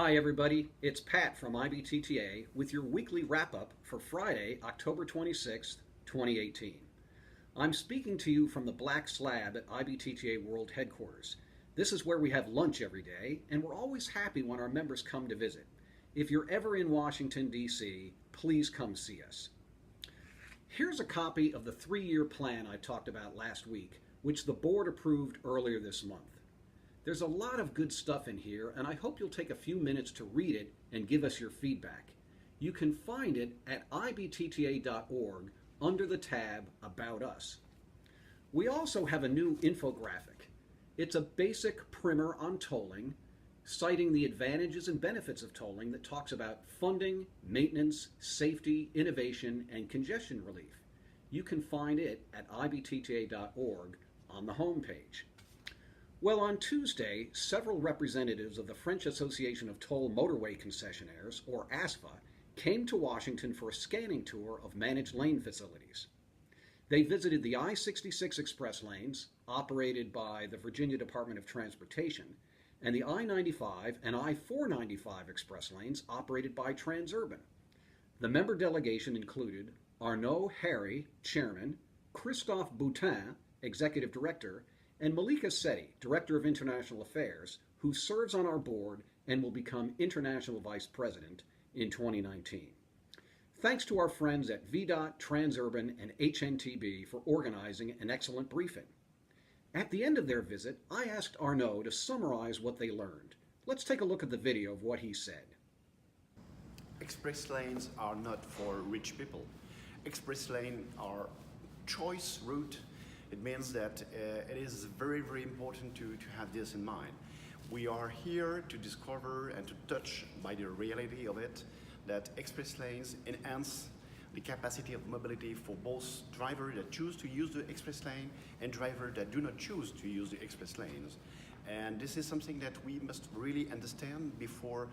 Hi everybody, it's Pat from IBTTA with your weekly wrap-up for Friday, October 26th, 2018. I'm speaking to you from the Black Slab at IBTTA World Headquarters. This is where we have lunch every day, and we're always happy when our members come to visit. If you're ever in Washington, D.C., please come see us. Here's a copy of the 3-year plan I talked about last week, which the board approved earlier this month. There's a lot of good stuff in here, and I hope you'll take a few minutes to read it and give us your feedback. You can find it at ibtta.org under the tab About Us. We also have a new infographic. It's a basic primer on tolling, citing the advantages and benefits of tolling that talks about funding, maintenance, safety, innovation, and congestion relief. You can find it at ibtta.org on the home page. Well, on Tuesday, several representatives of the French Association of Toll Motorway Concessionaires, or ASFA, came to Washington for a scanning tour of managed lane facilities. They visited the I-66 express lanes, operated by the Virginia Department of Transportation, and the I-95 and I-495 express lanes, operated by Transurban. The member delegation included Arnaud Hary, Chairman, Christophe Boutin, Executive Director, and Malika Sethi, Director of International Affairs, who serves on our board and will become International Vice President in 2019. Thanks to our friends at VDOT, Transurban, and HNTB for organizing an excellent briefing. At the end of their visit, I asked Arnaud to summarize what they learned. Let's take a look at the video of what he said. Express lanes are not for rich people. Express lanes are choice route. It means that it is very, very important to have this in mind. We are here to discover and to touch by the reality of it that express lanes enhance the capacity of mobility for both drivers that choose to use the express lane and drivers that do not choose to use the express lanes. And this is something that we must really understand before,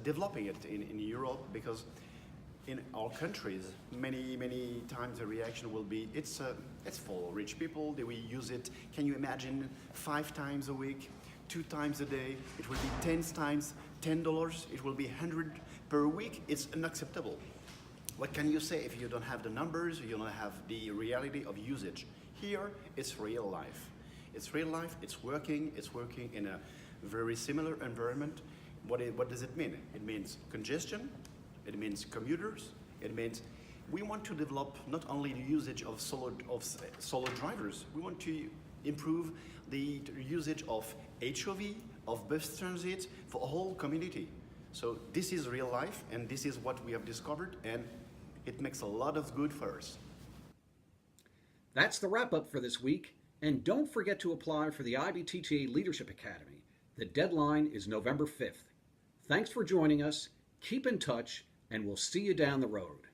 developing it in Europe, because in our countries, many times the reaction will be, it's for rich people, they will use it, can you imagine, 5 times a week, 2 times a day, it will be 10 times, $10, it will be 100 per week, it's unacceptable. What can you say if you don't have the numbers, you don't have the reality of usage? Here, it's real life. It's real life, it's working in a very similar environment. What does it mean? It means congestion, it means commuters, it means we want to develop not only the usage of solo drivers, we want to improve the usage of HOV, of bus transit for a whole community. So this is real life, and this is what we have discovered, and it makes a lot of good for us. That's the wrap-up for this week, and don't forget to apply for the IBTTA Leadership Academy. The deadline is November 5th. Thanks for joining us, keep in touch, and we'll see you down the road.